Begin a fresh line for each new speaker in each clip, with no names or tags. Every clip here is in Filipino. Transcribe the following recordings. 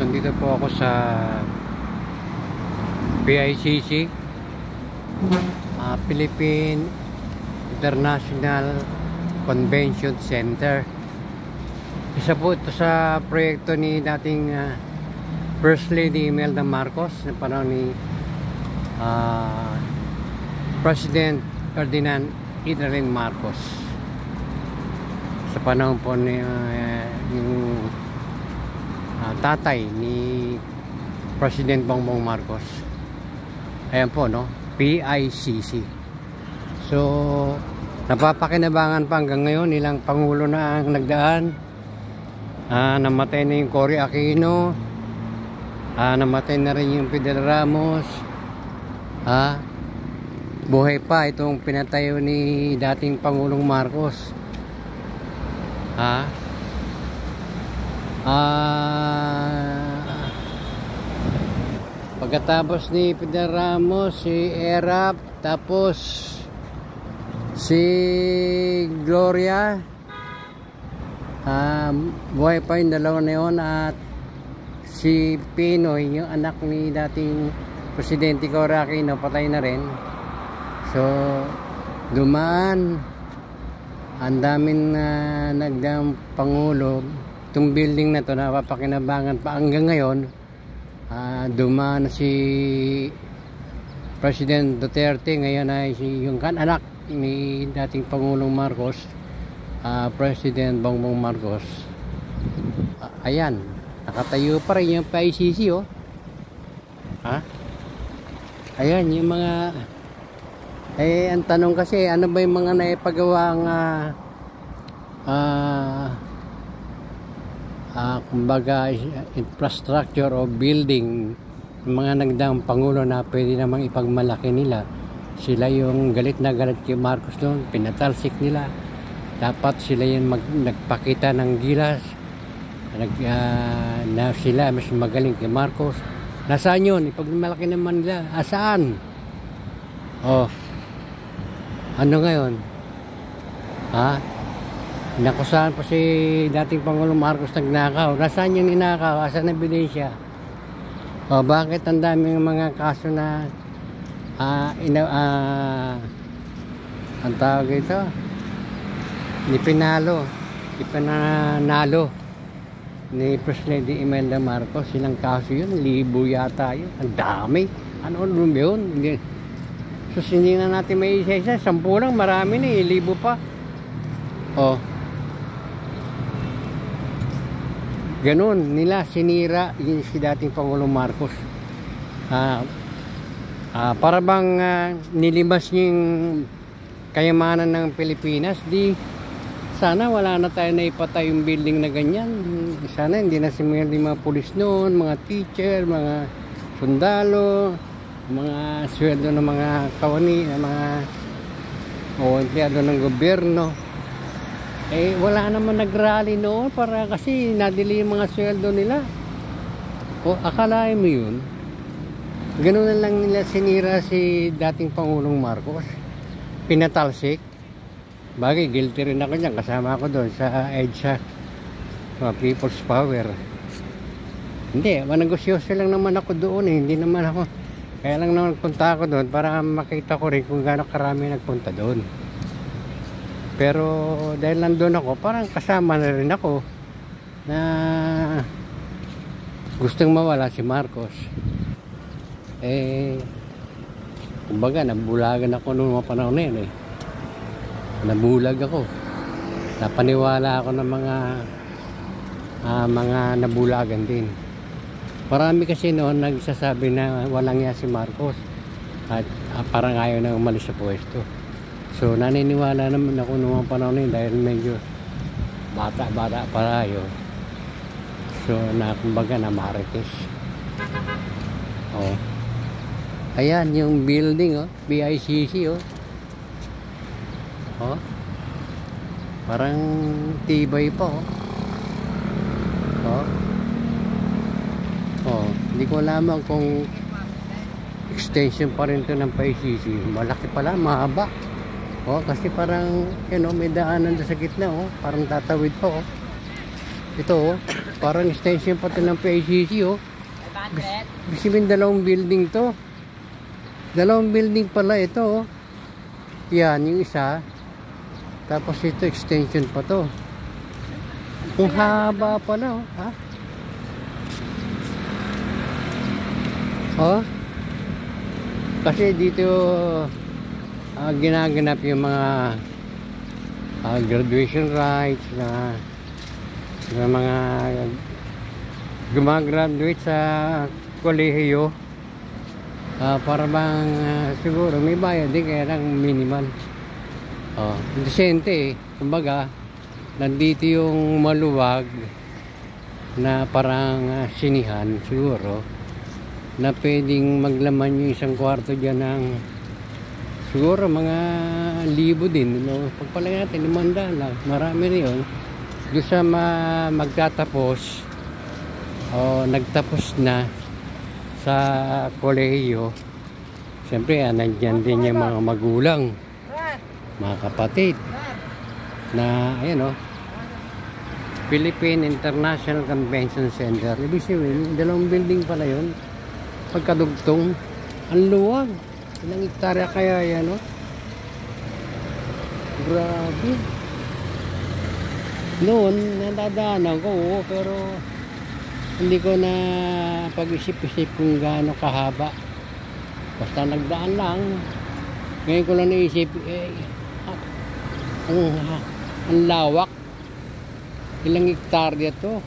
nandito po ako sa PICC, Philippine International Convention Center. Isa po ito sa proyekto ni dating First Lady Imelda Marcos na panahon ni President Ferdinand Idalin Marcos, sa panahon po ni yung tatay ni President Bongbong Marcos. Ayan po, no, PICC. So napapakinabangan pa hanggang ngayon, ilang pangulo na ang nagdaan. Namatay na yung Cory Aquino, namatay na rin yung Fidel Ramos, buhay pa itong pinatayo ni dating Pangulong Marcos. Pagkatapos ni Fidel Ramos, si Erap, tapos si Gloria, buhay pa yung dalawa na yun, at si Pinoy, yung anak ni dating Presidente Cory Aquino, patay na rin. So dumaan ang daming nagdaang pangulo. Itong building na to napapakinabangan pa hanggang ngayon. Dumaan si President Duterte, ngayon ay yung anak ni dating Pangulong Marcos, President Bongbong Marcos. Ayan, nakatayo pa rin yung PICC, oh. Ayan yung mga ang tanong kasi, ano ba yung mga naipagawang kumbaga infrastructure o building, mga nagdaang pangulo na pwede namang ipagmalaki nila. Sila yung galit na galit kay Marcos doon, pinatalsik nila. Dapat sila yung nagpakita ng gilas, na sila mas magaling kay Marcos. Nasaan yun? Ipagmalaki naman nila. Asaan? Ano ngayon? Nakusahan pa si dating Pangulong Marcos nagnakaw. Nasaan yung ninakaw? Asan ang ebidensya? Bakit ang daming mga kaso na ang tawag ito? Ipinalo ni First Lady Imelda Marcos. Ilang kaso yun? 1,000 yata yun. Ang dami. Ano yun? So hindi na natin may isa-isa. 10 lang, marami na, 1,000 pa. Ganun nila sinira yung si dating Pangulong Marcos. Para bang nilimas yung kayamanan ng Pilipinas. Di sana wala na tayo na ipatay yung building na ganyan. Sana hindi na simil yung mga pulis noon, mga teacher, mga sundalo, mga sweldo ng mga kawani, ng mga empleyado ng gobyerno. Wala naman nag-rally noon para kasi nadili yung mga sweldo nila. Akalain mo yun? Ganun na lang nila sinira si dating Pangulong Marcos. Pinatalsik. Bagay, guilty rin ako dyan. Kasama ako doon sa EDSA, People's Power. Hindi, manegosyoso lang naman ako doon. Hindi naman ako. Kaya lang naman nagpunta ako doon para makita ko rin kung gaano karami nagpunta doon. Pero dahil nandun ako, parang kasama na rin ako na gustong mawala si Marcos. Kumbaga, nabulagan ako noong mga panahon na yun. Nabulag ako. Napaniwala ako ng mga nabulagan din. Marami kasi noon nagsasabi na walang iya si Marcos at parang ayaw na umalis sa pwesto. So naniniwala naman ako noong panahon na yun dahil medyo bata-bata pa tayo. So kumbaga na marites. Ayan yung building, PICC, parang tibay pa, hindi ko alam kung extension pa rin ito ng PICC. Malaki pala, mahaba. Kasi parang may daanan sa gitna, parang tatawid pa. Ito oh, parang extension pa ito ng PICC oh.
500.
Ibig sabihin dalawang building to. Dalawang building pala ito oh. Yan, yung isa. Tapos ito extension pa to. Ang haba pala oh. Ha? Oh. Kasi dito ginaganap yung mga graduation rites na mga gumagraduate sa kolehiyo, para bang siguro may bayad din, kaya lang minimal. Decente kumbaga nandito yung maluwag na parang sinihan siguro na pwedeng maglaman yung isang kwarto dyan ng siguro mga 1,000 din, no? Pagpalagay natin 500 lang, marami rin yun. Doon sa magtatapos o nagtapos na sa kolehiyo, siyempre nandyan din yung mga magulang, mga kapatid na ayan o, Philippine International Convention Center. Ibig sabihin, dalawang building pala yun. Pagkadugtong, ang luwag. Ilang hektarya kaya yan, no? Grabe. Noon, nadadaanan ko, pero hindi ko na pag-isip-isip kung gaano kahaba. Basta nagdaan lang. Ngayon ko lang naisip, ang lawak. Ilang hektarya to.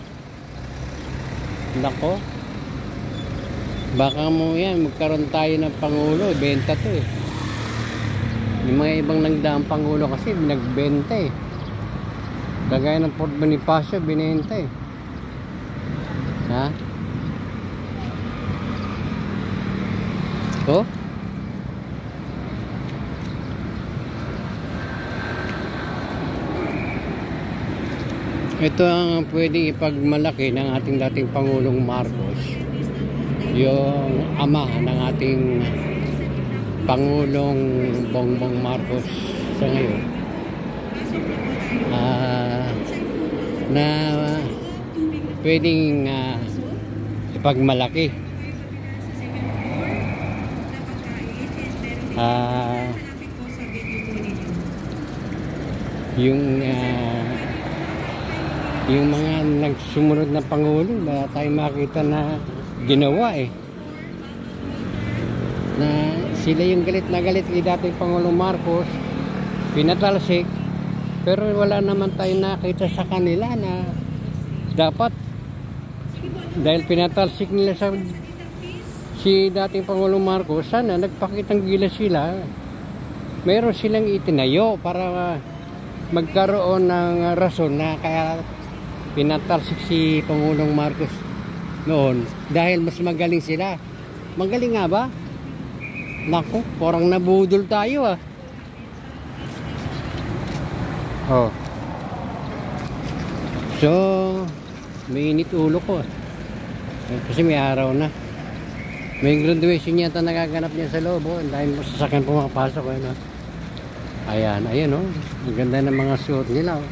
Nako. Baka mo yan, magkaroon tayo ng pangulo, benta to eh. Yung mga ibang nagdaang pangulo kasi nagbenta eh. Kagaya ng Fort Bonifacio, binenta eh. Ha? Oh? Ito ang pwedeng ipagmalaki ng ating dating Pangulong Marcos, yung ama ng ating Pangulong Bongbong Marcos sa ngayon, na pwedeng ipagmalaki. Yung mga nagsumunod na Pangulo, wala tayong makita na ginawa eh. Na sila yung galit na galit kay dating Pangulong Marcos, pinatalsik, pero wala naman tayong nakita sa kanila na dapat, dahil pinatalsik nila si dating Pangulong Marcos, sana nagpakitang gilas sila, mayroon silang itinayo para magkaroon ng rason na kaya pinatalsik si Pangulong Marcos noon, dahil mas magaling sila. Magaling nga ba? Naku, parang nabudol tayo ah. Oh. So, may init ulo ko ah. Kasi may araw na. May graduation yata nagaganap niya sa loob oh. Dahil mo sasakyan pumapasok eh, no? Ayan, ayan oh. Ang ganda ng mga suot nila oh.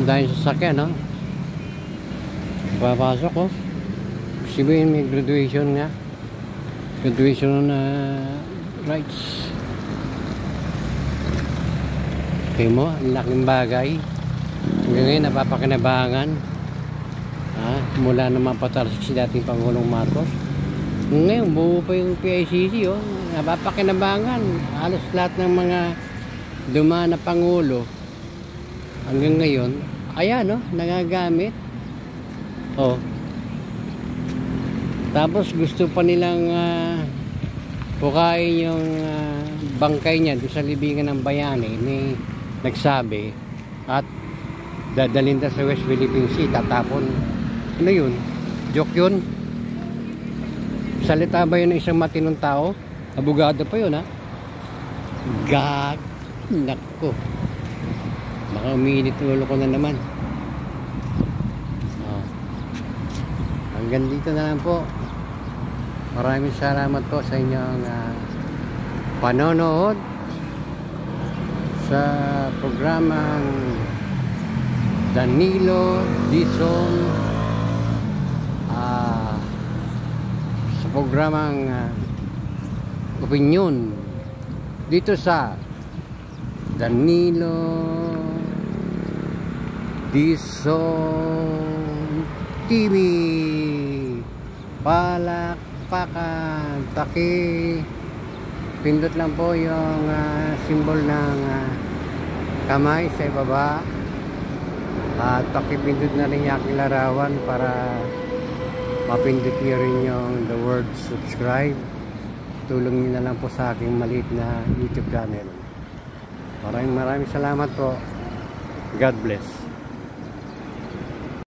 Dahil sa sasakyan, no? Papasok, oh. Sabihin may graduation nga. Graduation rights. Okay mo, ang laking bagay. Hanggang ngayon, napapakinabangan. Mula na mapatalsik si dating Pangulong Marcos. Ngayon, buo pa yung PICC, oh. Napapakinabangan. Halos lahat ng mga dumaan na Pangulo hanggang ngayon, ayan no, nagagamit. Oh. Tapos gusto pa nilang pukain yung bangkay niya doon sa libingan ng Bayani ni nagsabi at dadalhin sa West Philippine Sea, tatapon. Ano yun? Joke yun? Salita ba yun ng isang matinong tao? Abogado pa yun ha? Gag. Nako. Baka umiinit ulo ko na naman. Hanggang dito na lang po. Maraming salamat po sa inyong panonood sa programang Danilo Dizon, sa programang Opinion dito sa Danilo Dizon TV. Palakpakan, pindot lang po yung symbol ng kamay sa ibaba at pakipindot na rin yung aking larawan para mapindot nyo rin yung the word subscribe. Tulong nyo na lang po sa aking maliit na YouTube channel. Maraming salamat po. God bless.